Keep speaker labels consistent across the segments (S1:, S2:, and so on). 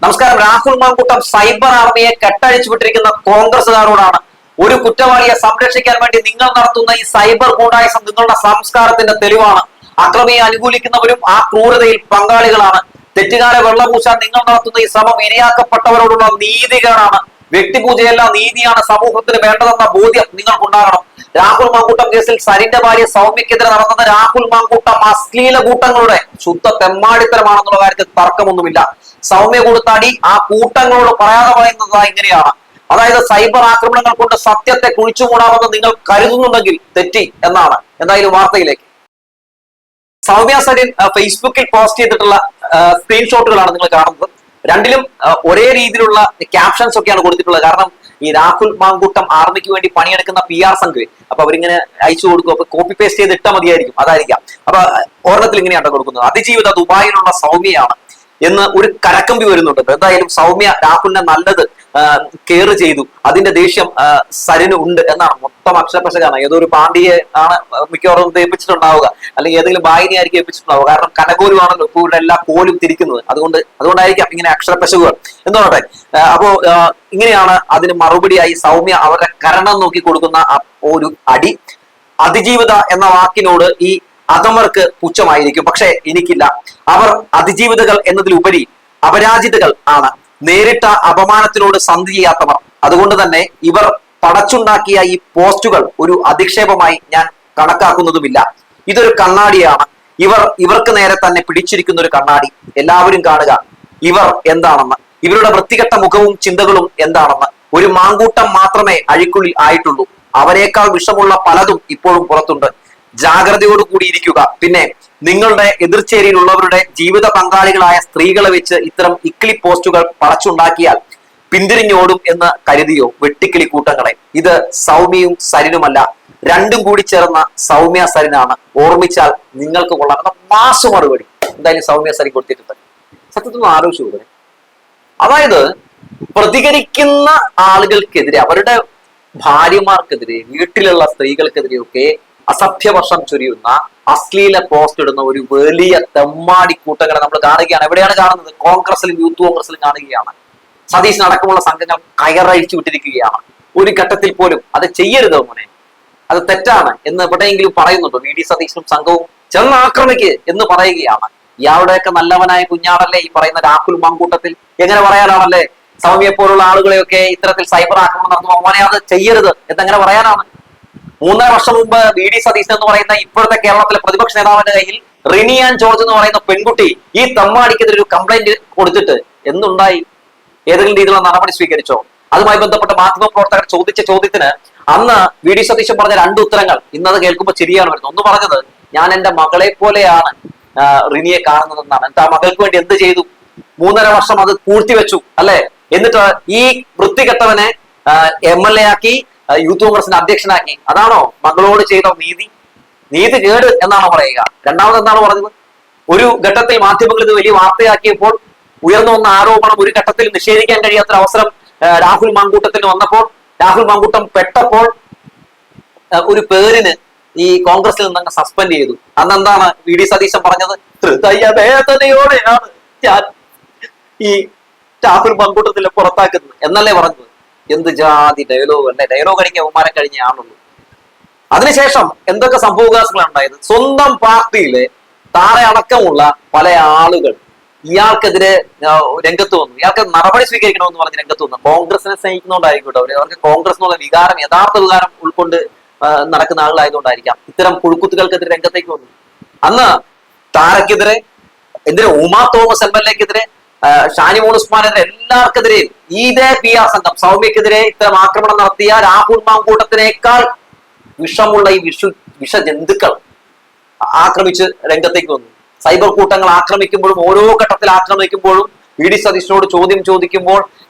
S1: നമസ്കാരം. രാഹുൽ മാങ്കൂട്ടം സൈബർ ആർമിയെ കെട്ടഴിച്ചു വിട്ടിരിക്കുന്ന കോൺഗ്രസുകാരോടാണ്. ഒരു കുറ്റവാളിയെ സംരക്ഷിക്കാൻ വേണ്ടി നിങ്ങൾ നടത്തുന്ന ഈ സൈബർ ഗൂഢായുസം നിങ്ങളുടെ സംസ്കാരത്തിന്റെ തെളിവാണ്. അക്രമിയെ അനുകൂലിക്കുന്നവരും ആ ക്രൂരതയിൽ പങ്കാളികളാണ്. തെറ്റുകാരെ വെള്ളപൂശാൻ നിങ്ങൾ നടത്തുന്ന ഈ ശ്രമം ഇരയാക്കപ്പെട്ടവരോടുള്ള നീതികേടാണ്. വ്യക്തിപൂജയല്ല, നീതിയാണ് സമൂഹത്തിന് വേണ്ടതെന്ന ബോധ്യം നിങ്ങൾക്കുണ്ടാകണം. രാഹുൽ മാങ്കൂട്ടം കേസിൽ സരിന്റെ ഭാര്യ സൗമ്യക്കെതിരെ നടന്നത് രാഹുൽ മാങ്കൂട്ടം അശ്ലീല കൂട്ടങ്ങളുടെ ശുദ്ധ തെമ്മാടിത്തരമാണെന്നുള്ള കാര്യത്തിൽ തർക്കമൊന്നുമില്ല. സൗമ്യ കൊടുത്ത അടി ആ കൂട്ടങ്ങളോട് പറയാതെ പറയുന്നത് ഇങ്ങനെയാണ്. അതായത് സൈബർ ആക്രമണങ്ങൾ കൊണ്ട് സത്യത്തെ കുഴിച്ചുമൂടാമെന്ന് നിങ്ങൾ കരുതുന്നുണ്ടെങ്കിൽ തെറ്റി എന്നാണ്. എന്തായാലും വാർത്തയിലേക്ക്. സൗമ്യ സരിൻ ഫേസ്ബുക്കിൽ പോസ്റ്റ് ചെയ്തിട്ടുള്ള സ്ക്രീൻഷോട്ടുകളാണ് നിങ്ങൾ കാണുന്നത്. രണ്ടിലും ഒരേ രീതിയിലുള്ള ക്യാപ്ഷൻസ് ഒക്കെയാണ് കൊടുത്തിട്ടുള്ളത്. കാരണം ഈ രാഹുൽ മാങ്കൂട്ടം ആർമിക്ക് വേണ്ടി പണിയെടുക്കുന്ന PR സംഘം, അപ്പൊ അവരിങ്ങനെ അയച്ചു കൊടുക്കും. അപ്പൊ കോപ്പി പേസ്റ്റ് ചെയ്ത് ഇട്ടാൽ മതിയായിരിക്കും, അതായിരിക്കാം. അപ്പൊ ഓർമ്മത്തിൽ ഇങ്ങനെയാണ് കൊടുക്കുന്നത്. അതിജീവിത ദുബായിലുള്ള സൗമ്യയാണ് എന്ന് ഒരു കരക്കമ്പി വരുന്നുണ്ട്. എന്തായാലും സൗമ്യ രാഹുലിനെ നല്ലത് കെയർ ചെയ്തു, അതിന്റെ ദേഷ്യം സരിന് ഉണ്ട് എന്നാണ്. മൊത്തം അക്ഷരപ്രശകാണ്. ഏതോ ഒരു പാണ്ഡിയെ ആണ് മിക്കവാറും ഏൽപ്പിച്ചിട്ടുണ്ടാവുക, അല്ലെങ്കിൽ ഏതെങ്കിലും വായന ആയിരിക്കും ഏൽപ്പിച്ചിട്ടുണ്ടാവുക. കാരണം കനകോലുമാണല്ലോ ഇപ്പോൾ ഇവിടെ എല്ലാ കോലും തിരിക്കുന്നത്. അതുകൊണ്ടായിരിക്കാം ഇങ്ങനെ അക്ഷരപ്രശകുകൾ എന്നോട്ടെ. അപ്പോ ഇങ്ങനെയാണ് അതിന് മറുപടിയായി സൗമ്യ അവരുടെ കരണം നോക്കി കൊടുക്കുന്ന ഒരു അടി. അതിജീവിത എന്ന വാക്കിനോട് ഈ അധമർക്ക് പുച്ഛമായിരിക്കും, പക്ഷെ എനിക്കില്ല. അവർ അതിജീവിതകൾ എന്നതിലുപരി അപരാജിതകൾ ആണ്. നേരിട്ട അപമാനത്തിനോട് സന്ധി ചെയ്യാത്തവർ. അതുകൊണ്ട് തന്നെ ഇവർ പടച്ചുണ്ടാക്കിയ ഈ പോസ്റ്റുകൾ ഒരു അധിക്ഷേപമായി ഞാൻ കണക്കാക്കുന്നതുമില്ല. ഇതൊരു കണ്ണാടിയാണ്. ഇവർക്ക് നേരെ തന്നെ പിടിച്ചിരിക്കുന്ന ഒരു കണ്ണാടി. എല്ലാവരും കാണുക ഇവർ എന്താണെന്ന്, ഇവരുടെ വൃത്തികെട്ട മുഖവും ചിന്തകളും എന്താണെന്ന്. ഒരു മാങ്കൂട്ടം മാത്രമേ അഴിക്കുള്ളിൽ ആയിട്ടുള്ളൂ. അവരെക്കാൾ വിഷമുള്ള പലതും ഇപ്പോഴും പുറത്തുണ്ട്. ജാഗ്രതയോട് കൂടിയിരിക്കുക. പിന്നെ നിങ്ങളുടെ എതിർചേരിയിലുള്ളവരുടെ ജീവിത പങ്കാളികളായ സ്ത്രീകളെ വെച്ച് ഇത്തരം ഇക്കിളി പോസ്റ്റുകൾ പടച്ചുണ്ടാക്കിയാൽ പിന്തിരിഞ്ഞോടും എന്ന് കരുതിയോ വെട്ടിക്കിളി കൂട്ടങ്ങളെ? ഇത് സൗമ്യയും സരിനുമല്ല, രണ്ടും കൂടി ചേർന്ന സൗമ്യ സരിനാണ്. ഓർമ്മിച്ചാൽ നിങ്ങൾക്ക് കൊള്ളാം മാസു മറുപടി എന്തായാലും സൗമ്യ സരിൻ കൊടുത്തിട്ടുണ്ട്. സത്യത്തിൽ ആലോചിച്ചു കൊടുക്കണേ. അതായത് പ്രതികരിക്കുന്ന ആളുകൾക്കെതിരെ, അവരുടെ ഭാര്യമാർക്കെതിരെ, വീട്ടിലുള്ള സ്ത്രീകൾക്കെതിരെയൊക്കെ അസഭ്യവർഷം ചൊരിയുന്ന അശ്ലീല പോസ്റ്റ് ഇടുന്ന ഒരു വലിയ തെമ്മാടി കൂട്ടങ്ങളെ നമ്മൾ കാണുകയാണ്. എവിടെയാണ് കാണുന്നത്? കോൺഗ്രസിലും യൂത്ത് കോൺഗ്രസിലും കാണുകയാണ്. സതീശൻ അടക്കമുള്ള സംഘങ്ങൾ കയറഴിച്ചു വിട്ടിരിക്കുകയാണ്. ഒരു ഘട്ടത്തിൽ പോലും അത് ചെയ്യരുത് മോനെ, അത് തെറ്റാണ് എന്ന് എവിടെയെങ്കിലും പറയുന്നുണ്ടോ? VD സതീശനും സംഘവും ചെന്ന് ആക്രമിക്ക് എന്ന് പറയുകയാണ്. ഇയാളുടെയൊക്കെ നല്ലവനായ കുഞ്ഞാടല്ലേ ഈ പറയുന്ന രാഹുൽ മാങ്കൂട്ടത്തിൽ? എങ്ങനെ പറയാനാണല്ലേ സൗമ്യയെ പോലുള്ള ആളുകളെയൊക്കെ ഇത്തരത്തിൽ സൈബർ ആക്രമണം നടത്തുമ്പോൾ അവനെ അത് ചെയ്യരുത് എന്നെങ്ങനെ പറയാനാണ്? 3.5 വർഷം മുമ്പ് VD സതീശൻ എന്ന് പറയുന്ന ഇപ്പോഴത്തെ കേരളത്തിലെ പ്രതിപക്ഷ നേതാവിന്റെ കയ്യിൽ റിനിയാൻ ജോർജ് എന്ന് പറയുന്ന പെൺകുട്ടി ഈ തമ്മാടിക്കെതിരെ ഒരു കംപ്ലൈന്റ് കൊടുത്തിട്ട് എന്തുണ്ടായി? ഏതെങ്കിലും രീതിയിലുള്ള നടപടി സ്വീകരിച്ചോ? അതുമായി ബന്ധപ്പെട്ട മാധ്യമ പ്രവർത്തകർ ചോദിച്ച ചോദ്യത്തിന് അന്ന് VD സതീശൻ പറഞ്ഞ 2 ഉത്തരങ്ങൾ ഇന്നത് കേൾക്കുമ്പോൾ ചിരിയാണ് വരുന്നത്. ഒന്ന് പറഞ്ഞത്, ഞാൻ എന്റെ മകളെ പോലെയാണ് റിനിയെ കാണുന്നതെന്നാണ്. എന്നിട്ട് ആ മകൾക്ക് വേണ്ടി എന്ത് ചെയ്തു? 3.5 വർഷം അത് പൂഴ്ത്തിവെച്ചു അല്ലെ? എന്നിട്ട് ഈ വൃത്തികെട്ടവനെ MLA ആക്കി, യൂത്ത് കോൺഗ്രസിന്റെ അധ്യക്ഷനാക്കി. അതാണോ മകളോട് ചെയ്ത നീതി കേട് എന്നാണോ പറയുക? രണ്ടാമത് എന്താണ് പറഞ്ഞത്? ഒരു ഘട്ടത്തിൽ മാധ്യമങ്ങൾ ഇത് വലിയ വാർത്തയാക്കിയപ്പോൾ ഉയർന്നു വന്ന ആരോപണം ഒരു ഘട്ടത്തിൽ നിഷേധിക്കാൻ കഴിയാത്തൊരു അവസരം രാഹുൽ മാങ്കൂട്ടത്തിന് വന്നപ്പോൾ, രാഹുൽ മാങ്കൂട്ടം പെട്ടപ്പോൾ ഒരു പേരിന് ഈ കോൺഗ്രസിൽ നിന്ന് സസ്പെൻഡ് ചെയ്തു. അന്ന് എന്താണ് VD സതീശൻ പറഞ്ഞത്? ഹൃദയവേദനയോടെയാണ് ഞാൻ ഈ രാഹുൽ മാങ്കൂട്ടത്തിലെ പുറത്താക്കുന്നത് എന്നല്ലേ പറഞ്ഞത്? എന്ത് ജാതി ഡയലോഗ് അല്ലേ? ഡയലോഗ് അടിക്കാൻ അവമാനം കഴിഞ്ഞ ആളുള്ളൂ. അതിനുശേഷം എന്തൊക്കെ സംഭവവികാസങ്ങളാണ് ഉണ്ടായത്? സ്വന്തം പാർട്ടിയിലെ താഴെ അടക്കമുള്ള പല ആളുകൾ ഇയാൾക്കെതിരെ രംഗത്ത് വന്നു. ഇയാൾക്ക് നടപടി സ്വീകരിക്കണമെന്ന് പറഞ്ഞ് രംഗത്ത് വന്നു. കോൺഗ്രസിനെ സ്നേഹിക്കുന്നതുകൊണ്ടായിരിക്കും കേട്ടോ. അവർക്ക് കോൺഗ്രസ് എന്നുള്ള വികാരം, യഥാർത്ഥ വികാരം ഉൾക്കൊണ്ട് നടക്കുന്ന ആളുകളായതുകൊണ്ടായിരിക്കാം ഇത്തരം പുഴുക്കുത്തുകൾക്കെതിരെ രംഗത്തേക്ക് വന്നു. അന്ന് താരക്കെതിരെ, എന്തിനാ ഉമാ തോമസ് MLA-ക്കെതിരെ, ഷാനിമോൾ ഉസ്മാനെതിരെ, എല്ലാവർക്കെതിരെയും ഇതേ PR സംഘം സൗമ്യക്കെതിരെ ഇത്തരം ആക്രമണം നടത്തിയ രാഹുൽ മാങ്കൂട്ടത്തിനേക്കാൾ വിഷമുള്ള ഈ വിഷജന്തുക്കൾ ആക്രമിച്ച് രംഗത്തേക്ക് വന്നു. സൈബർ കൂട്ടങ്ങൾ ആക്രമിക്കുമ്പോഴും, ഓരോ ഘട്ടത്തിൽ ആക്രമിക്കുമ്പോഴും, VD സതീശനോട് ചോദ്യം ചോദിക്കുമ്പോൾ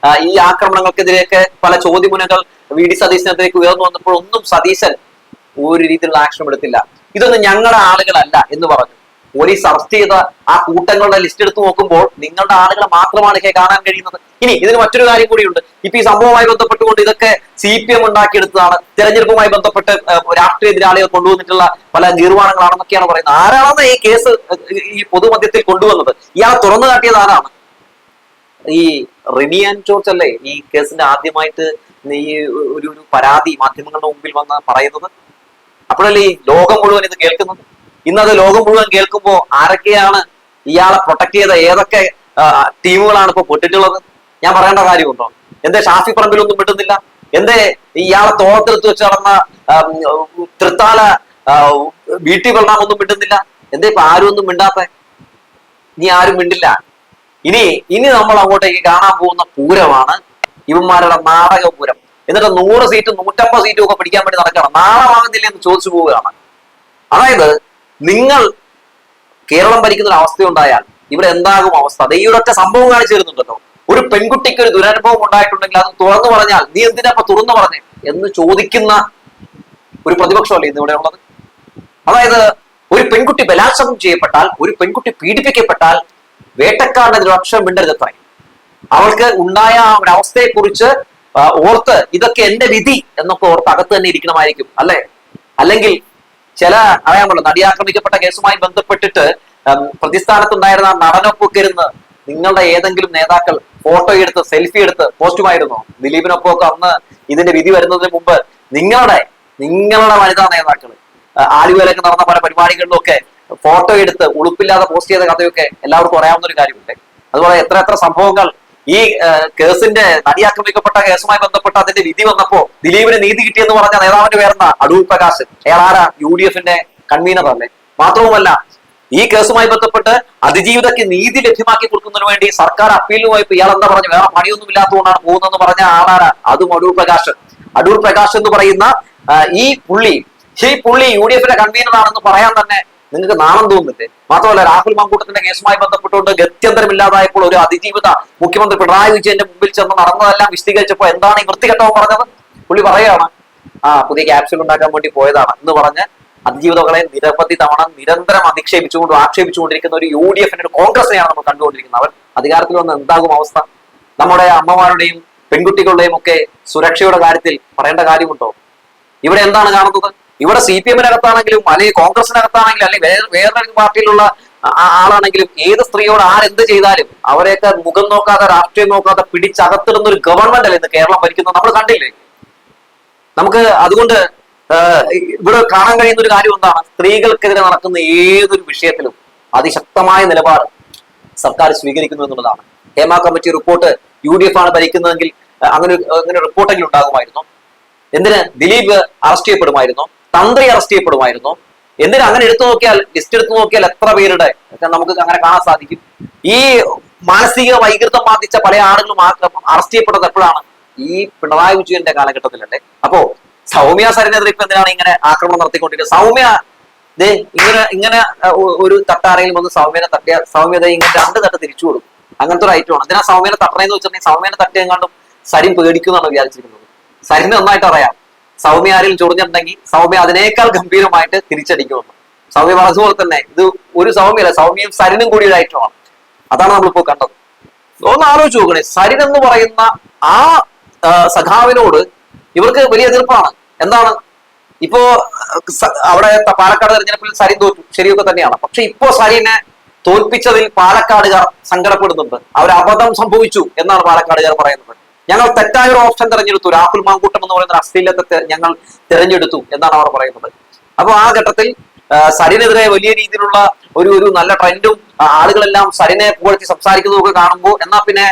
S1: ഈ ആക്രമണങ്ങൾക്കെതിരെയൊക്കെ പല ചോദ്യമുനകൾ VD സതീശനെതിരേക്ക് ഉയർന്നു വന്നപ്പോൾ ഒന്നും സതീശൻ ഒരു രീതിയിലുള്ള ആക്ഷൻ എടുത്തില്ല. ഇതൊന്നും ഞങ്ങളുടെ ആളുകളല്ല എന്ന് പറഞ്ഞു. പോലീസ് അറസ്റ്റ് ചെയ്ത ആ കൂട്ടങ്ങളുടെ ലിസ്റ്റ് എടുത്ത് നോക്കുമ്പോൾ നിങ്ങളുടെ ആളുകളെ മാത്രമാണ് കാണാൻ കഴിയുന്നത്. ഇനി ഇതിന് മറ്റൊരു കാര്യം കൂടിയുണ്ട്. ഇപ്പൊ ഈ സംഭവവുമായി ബന്ധപ്പെട്ടുകൊണ്ട് ഇതൊക്കെ CPM ഉണ്ടാക്കിയെടുത്തതാണ്, തെരഞ്ഞെടുപ്പുമായി ബന്ധപ്പെട്ട് രാഷ്ട്രീയ എതിരാളികൾ കൊണ്ടുവന്നിട്ടുള്ള പല ഗീർവാണങ്ങളാണെന്നൊക്കെയാണ് പറയുന്നത്. ആരാണെന്ന് ഈ കേസ് ഈ പൊതുമധ്യത്തിൽ കൊണ്ടുവന്നത്? ഇയാൾ തുറന്നു കാട്ടിയത് ആരാണ്? ഈ റിനിയാൻ ജോർജ് അല്ലേ ഈ കേസിന്റെ ആദ്യമായിട്ട് ഈ ഒരു പരാതി മാധ്യമങ്ങളുടെ മുമ്പിൽ വന്ന് പറയുന്നത്? അപ്പോഴല്ലേ ഈ ലോകം മുഴുവൻ ഇത് കേൾക്കുന്നത്? ഇന്നത് ലോകം മുഴുവൻ കേൾക്കുമ്പോൾ ആരൊക്കെയാണ് ഇയാളെ പ്രൊട്ടക്ട് ചെയ്ത ഏതൊക്കെ ടീമുകളാണ് ഇപ്പൊ പെട്ടിട്ടുള്ളത്? ഞാൻ പറയേണ്ട കാര്യമുണ്ടോ? എന്തേ ഷാഫി പറമ്പിലൊന്നും വിട്ടുന്നില്ല? എന്തേ ഇയാളെ തോളത്തെടുത്ത് വെച്ച് നടന്ന തൃത്താല വീട്ടിൽ കൊള്ളാമൊന്നും മിണ്ടുന്നില്ല? എന്തേ ഇപ്പൊ ആരും ഒന്നും മിണ്ടാത്ത? ഇനി ആരും മിണ്ടില്ല. ഇനി നമ്മൾ അങ്ങോട്ടേക്ക് കാണാൻ പോകുന്ന പൂരമാണ് ഇവന്മാരുടെ നാടകപൂരം. എന്നിട്ട് 100 സീറ്റും 150 സീറ്റും ഒക്കെ പിടിക്കാൻ വേണ്ടി നടക്കണം. നാളമാകുന്നില്ല എന്ന് ചോദിച്ചു പോവുകയാണ്. അതായത് നിങ്ങൾ കേരളം ഭരിക്കുന്ന ഒരു അവസ്ഥ ഉണ്ടായാൽ ഇവിടെ എന്താകും അവസ്ഥ? ഈ ഒരൊറ്റ സംഭവം കാണിച്ചു തരുന്നുണ്ടല്ലോ. ഒരു പെൺകുട്ടിക്ക് ഒരു ദുരനുഭവം ഉണ്ടായിട്ടുണ്ടെങ്കിൽ അത് തുറന്നു പറഞ്ഞാൽ നീ എന്തിനാ തുറന്നു പറഞ്ഞേ എന്ന് ചോദിക്കുന്ന ഒരു പ്രതിപക്ഷമല്ലേ ഇന്ന് ഇവിടെ ഉള്ളത്? അതായത് ഒരു പെൺകുട്ടി ബലാത്സംഗം ചെയ്യപ്പെട്ടാൽ, ഒരു പെൺകുട്ടി പീഡിപ്പിക്കപ്പെട്ടാൽ വേട്ടക്കാരന്റെ ഒരു അക്ഷരം മിണ്ടരുതത്ര. അവൾക്ക് ഉണ്ടായ ഒരവസ്ഥയെ കുറിച്ച് ഓർത്ത് ഇതൊക്കെ എന്റെ വിധി എന്നൊക്കെ ഓർത്ത് അകത്ത് തന്നെ ഇരിക്കണമായിരിക്കും അല്ലെ? അല്ലെങ്കിൽ ചില അറിയാമല്ലോ, നടിയാക്രമിക്കപ്പെട്ട കേസുമായി ബന്ധപ്പെട്ടിട്ട് പ്രതിസ്ഥാനത്തുണ്ടായിരുന്ന നടനൊപ്പൊക്കെ ഇരുന്ന് നിങ്ങളുടെ ഏതെങ്കിലും നേതാക്കൾ ഫോട്ടോ എടുത്ത് സെൽഫി എടുത്ത് പോസ്റ്റുമായിരുന്നോ? ദിലീപിനൊപ്പം ഒക്കെ അന്ന് ഇതിന്റെ വിധി വരുന്നതിന് മുമ്പ് നിങ്ങളുടെ വനിതാ നേതാക്കൾ ആലുവയിലൊക്കെ നടന്ന പല പരിപാടികളിലും ഒക്കെ ഫോട്ടോ എടുത്ത് ഉളുപ്പില്ലാതെ പോസ്റ്റ് ചെയ്ത കഥയൊക്കെ എല്ലാവർക്കും അറിയാവുന്ന ഒരു കാര്യമുണ്ട്. അതുപോലെ എത്ര സംഭവങ്ങൾ ഈ കേസിന്റെ നടിയാക്രമിക്കപ്പെട്ട കേസുമായി ബന്ധപ്പെട്ട് അതിന്റെ വിധി വന്നപ്പോ ദിലീപിന് നീതി കിട്ടിയെന്ന് പറഞ്ഞ നേതാവിന്റെ പേരെന്താ? അടൂർ പ്രകാശ്. അയാളാരാ? UDF കൺവീനർ അല്ലേ? മാത്രവുമല്ല, ഈ കേസുമായി ബന്ധപ്പെട്ട് അതിജീവിതയ്ക്ക് നീതി ലഭ്യമാക്കി കൊടുക്കുന്നതിന് വേണ്ടി സർക്കാർ അപ്പീലിന് പോയപ്പോ ഇയാൾ എന്താ പറഞ്ഞു? വേറെ പണിയൊന്നും ഇല്ലാത്തതുകൊണ്ടാണ് പോകുന്നതെന്ന് പറഞ്ഞ ആളാരാ? അതും അടൂർ പ്രകാശ്. അടൂർ പ്രകാശ് എന്ന് പറയുന്ന ഈ പുള്ളി UDF കൺവീനർ ആണെന്ന് പറയാൻ തന്നെ നിങ്ങൾക്ക് നാണം തോന്നുന്നില്ലേ? മാത്രമല്ല, രാഹുൽ മാങ്കൂട്ടത്തിന്റെ കേസുമായി ബന്ധപ്പെട്ടുകൊണ്ട് ഗത്യന്തരമില്ലാതായപ്പോൾ ഒരു അതിജീവിത മുഖ്യമന്ത്രി പിണറായി വിജയന്റെ മുമ്പിൽ ചെന്ന് നടന്നതെല്ലാം വിശദീകരിച്ചപ്പോ എന്താണ് ഈ വൃത്തികെട്ടവൻ പറഞ്ഞത്? പുള്ളി പറയുകയാണ്, പുതിയ ക്യാപ്സ്യൂൾ ഉണ്ടാക്കാൻ വേണ്ടി പോയതാണ് എന്ന് പറഞ്ഞ് അതിജീവിതകളെ നിരവധി തവണ നിരന്തരം ആക്ഷേപിച്ചുകൊണ്ടിരിക്കുന്ന ഒരു UDF ഒരു കോൺഗ്രസിനെയാണ് നമ്മൾ കണ്ടുകൊണ്ടിരിക്കുന്നത്. അവർ അധികാരത്തിൽ വന്ന് എന്താകും അവസ്ഥ? നമ്മുടെ അമ്മമാരുടെയും പെൺകുട്ടികളുടെയും ഒക്കെ സുരക്ഷയുടെ കാര്യത്തിൽ പറയേണ്ട കാര്യമുണ്ടോ? ഇവിടെ എന്താണ് കാണുന്നത്? ഇവിടെ CPM-നകത്താണെങ്കിലും അല്ലെങ്കിൽ കോൺഗ്രസിനകത്താണെങ്കിലും അല്ലെങ്കിൽ വേറൊരു പാർട്ടിയിലുള്ള ആളാണെങ്കിലും ഏത് സ്ത്രീയോട് ആരെന്ത് ചെയ്താലും അവരെയൊക്കെ മുഖം നോക്കാതെ രാഷ്ട്രീയം നോക്കാതെ പിടിച്ചകത്തിടുന്ന ഒരു ഗവൺമെന്റ് അല്ലേ ഇന്ന് കേരളം ഭരിക്കുന്നത്? നമ്മൾ കണ്ടില്ലേ? നമുക്ക് അതുകൊണ്ട് ഇവിടെ കാണാൻ കഴിയുന്ന ഒരു കാര്യം എന്താണ്? സ്ത്രീകൾക്കെതിരെ നടക്കുന്ന ഏതൊരു വിഷയത്തിലും അതിശക്തമായ നിലപാട് സർക്കാർ സ്വീകരിക്കുന്നു എന്നുള്ളതാണ്. ഹേമ കമ്മിറ്റി റിപ്പോർട്ട് UDF ആണ് ഭരിക്കുന്നതെങ്കിൽ അങ്ങനെ റിപ്പോർട്ടെങ്കിലും ഉണ്ടാകുമായിരുന്നു. എന്തിന് ദിലീപ് അറസ്റ്റ് ചെയ്യപ്പെടുമായിരുന്നു? തന്ത്രി അറസ്റ്റ് ചെയ്യപ്പെടുമായിരുന്നു? എന്തിന്? അങ്ങനെ ലിസ്റ്റ് എടുത്തു നോക്കിയാൽ എത്ര പേരുടെ നമുക്ക് അങ്ങനെ കാണാൻ സാധിക്കും. ഈ മാനസിക വൈകൃതം ബാധിച്ച പല ആളുകളും അറസ്റ്റ് ചെയ്യപ്പെടുന്നത് എപ്പോഴാണ്? ഈ പിണറായി വിജയന്റെ കാലഘട്ടത്തിലല്ലേ? അപ്പോ സൗമ്യ സരിനെതിരെ ഇപ്പൊ എന്തിനാണ് ഇങ്ങനെ ആക്രമണം നടത്തിക്കൊണ്ടിരിക്കുന്നത്? സൗമ്യ ഇങ്ങനെ ഒരു തട്ടാരെങ്കിലും വന്ന് സൗമ്യനെ തട്ടിയ സൗമ്യത ഇങ്ങനെ 2 തട്ട് തിരിച്ചു കൊടുക്കും. അങ്ങനത്തെ ഒരു ഐറ്റമാണ്. എന്തിനാ സൗമ്യനെ തട്ടണെന്ന് വെച്ചിട്ടുണ്ടെങ്കിൽ സൗമ്യനെ തട്ടിയെങ്ങാണ്ടും സരിൻ പേടിക്കുന്നാണ് വിചാരിച്ചിരിക്കുന്നത്. സരിന് നന്നായിട്ട് അറിയാം സൗമ്യ ആരിൽ ചൊറിഞ്ഞിട്ടുണ്ടെങ്കിൽ സൗമ്യ അതിനേക്കാൾ ഗംഭീരമായിട്ട് തിരിച്ചടിക്കുമെന്ന്. സൗമ്യ പറഞ്ഞതുപോലെ തന്നെ ഇത് ഒരു സൗമ്യല്ല, സൗമ്യയും സരിനും കൂടി ഒരു ഐറ്റമാണ്. അതാണ് നമ്മളിപ്പോ കണ്ടത്. ഒന്ന് ആലോചിച്ച് നോക്കണേ, സരിൻ എന്ന് പറയുന്ന ആ സഖാവിനോട് ഇവർക്ക് വലിയ എതിർപ്പാണ്. എന്താണ്? ഇപ്പോ അവിടെ പാലക്കാട് തെരഞ്ഞെടുപ്പിൽ സരിൻ തോറ്റു, ശരിയൊക്കെ തന്നെയാണ്. പക്ഷെ ഇപ്പോ സരിനെ തോൽപ്പിച്ചതിൽ പാലക്കാടുകാർ സങ്കടപ്പെടുന്നുണ്ട്. അവർ അബദ്ധം സംഭവിച്ചു എന്നാണ് പാലക്കാടുകാർ പറയുന്നത്. ഞങ്ങൾ തെറ്റായ ഒരു ഓപ്ഷൻ തെരഞ്ഞെടുത്തു, രാഹുൽ മാങ്കൂട്ടം എന്ന് പറയുന്ന അശ്ലീലത്തെ ഞങ്ങൾ തെരഞ്ഞെടുത്തു എന്നാണ് അവർ പറയുന്നത്. അപ്പൊ ആ ഘട്ടത്തിൽ സരിനെതിരെ വലിയ രീതിയിലുള്ള ഒരു നല്ല ട്രെൻഡും ആളുകളെല്ലാം സരിനെ പുകഴ്ത്തി സംസാരിക്കുന്നതൊക്കെ കാണുമ്പോൾ എന്നാ പിന്നെ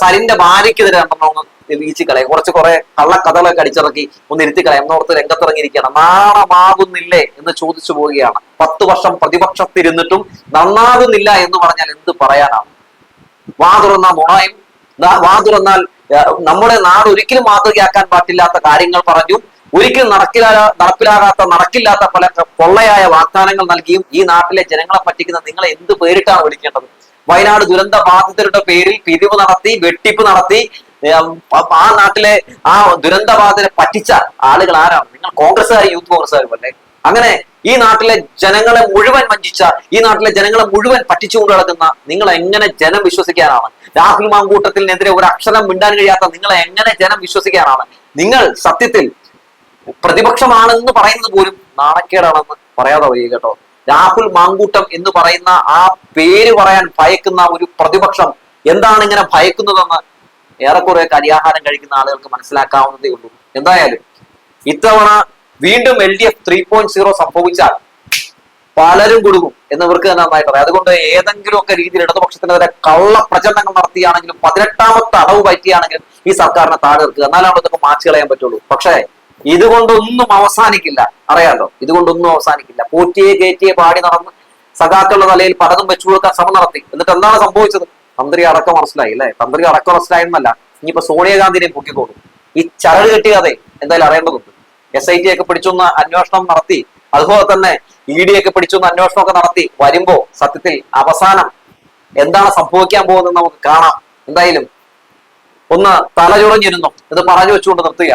S1: സരിന്റെ ഭാര്യക്കെതിരെ ഒന്ന് വീഴ്ചക്കളയും, കുറെ കള്ളക്കഥകളൊക്കെ അടിച്ചിറക്കി ഒന്ന് ഇരുത്തിക്കളയും എന്നോർത്ത് രംഗത്തിറങ്ങിയിരിക്കുകയാണ്. നാണമാകുന്നില്ലേ എന്ന് ചോദിച്ചു പോവുകയാണ്. 10 വർഷം പ്രതിപക്ഷത്തിരുന്നിട്ടും നന്നാകുന്നില്ല എന്ന് പറഞ്ഞാൽ എന്ത് പറയാനാണ്? വാ തുറന്നാൽ നമ്മുടെ നാട് ഒരിക്കലും മാതൃകയാക്കാൻ പറ്റില്ലാത്ത കാര്യങ്ങൾ പറഞ്ഞു, ഒരിക്കലും നടക്കില്ലാത്ത പല പൊള്ളയായ വാഗ്ദാനങ്ങൾ നൽകിയും ഈ നാട്ടിലെ ജനങ്ങളെ പറ്റിക്കുന്ന നിങ്ങളെ എന്ത് പേരിട്ടാണ് വിളിക്കേണ്ടത്? വയനാട് ദുരന്ത ബാധിതരുടെ പേരിൽ പിരിവ് നടത്തി, വെട്ടിപ്പ് നടത്തി ആ നാട്ടിലെ ആ ദുരന്ത ബാധിതരെ പറ്റിച്ച ആളുകൾ ആരാണ്? നിങ്ങൾ കോൺഗ്രസ്സുകാരും യൂത്ത് കോൺഗ്രസ്സുകാരും അല്ലേ? അങ്ങനെ ഈ നാട്ടിലെ ജനങ്ങളെ മുഴുവൻ വഞ്ചിച്ച, ഈ നാട്ടിലെ ജനങ്ങളെ മുഴുവൻ പറ്റിച്ചുകൊണ്ട് നടക്കുന്ന നിങ്ങൾ എങ്ങനെ ജനം വിശ്വസിക്കാനാണ്? രാഹുൽ മാങ്കൂട്ടത്തിനെതിരെ ഒരു അക്ഷരം മിണ്ടാൻ കഴിയാത്ത നിങ്ങളെ എങ്ങനെ ജനം വിശ്വസിക്കാനാണ്? നിങ്ങൾ സത്യത്തിൽ പ്രതിപക്ഷമാണെന്ന് പറയുന്നത് പോലും നാണക്കേടാണെന്ന് പറയാതെ വയ്യ കേട്ടോ. രാഹുൽ മാങ്കൂട്ടം എന്ന് പറയുന്ന ആ പേര് പറയാൻ ഭയക്കുന്ന ഒരു പ്രതിപക്ഷം എന്താണ് ഇങ്ങനെ ഭയക്കുന്നതെന്ന് ഏറെക്കുറെ കരിയാഹാരം കഴിക്കുന്ന ആളുകൾക്ക് മനസ്സിലാക്കാവുന്നതേ ഉള്ളൂ. എന്തായാലും ഇത്തവണ വീണ്ടും LDF 3.0 സംഭവിച്ചാൽ പലരും കൊടുക്കും എന്നിവർക്ക് തന്നെ നന്നായിട്ട് അറിയാം. അതുകൊണ്ട് ഏതെങ്കിലുമൊക്കെ രീതിയിൽ ഇടതുപക്ഷത്തിനെതിരെ കള്ള പ്രചരണങ്ങൾ നടത്തിയാണെങ്കിലും 18ാമത്തെ അടവ് പറ്റിയാണെങ്കിലും ഈ സർക്കാരിനെ താഴെ നിർത്തുക, എന്നാലാണ് ഇതൊക്കെ മാച്ച് കളയാൻ പറ്റുള്ളൂ. പക്ഷേ ഇതുകൊണ്ടൊന്നും അവസാനിക്കില്ല, അറിയാലോ. ഇതുകൊണ്ടൊന്നും അവസാനിക്കില്ല. പോറ്റിയെ കയറ്റിയെ പാടി നടന്ന് സഖാക്കളുടെ തലയിൽ പലതും വെച്ചു കൊടുക്കാൻ ശ്രമം നടത്തി. എന്നിട്ട് എന്താണ് സംഭവിച്ചത്? തന്ത്രി അടക്കം മനസ്സിലായി അല്ലെ? തന്ത്രി അടക്കം മനസ്സിലായെന്നല്ല, ഇനിയിപ്പോ സോണിയാഗാന്ധിനെയും പൊക്കിക്കോളും. ഈ ചരട് കെട്ടിയാതെ എന്തായാലും അറിയേണ്ടതുണ്ട്. SIT ഒക്കെ പിടിച്ചൊന്ന് അന്വേഷണം നടത്തി, അതുപോലെ തന്നെ ED ഒക്കെ പിടിച്ചൊന്ന് അന്വേഷണമൊക്കെ നടത്തി വരുമ്പോ സത്യത്തിൽ അവസാനം എന്താണ് സംഭവിക്കാൻ പോകുന്നത് നമുക്ക് കാണാം. എന്തായാലും ഒന്ന് തലചുറഞ്ഞിരുന്നു ഇത് പറഞ്ഞു വെച്ചുകൊണ്ട് നിർത്തുക.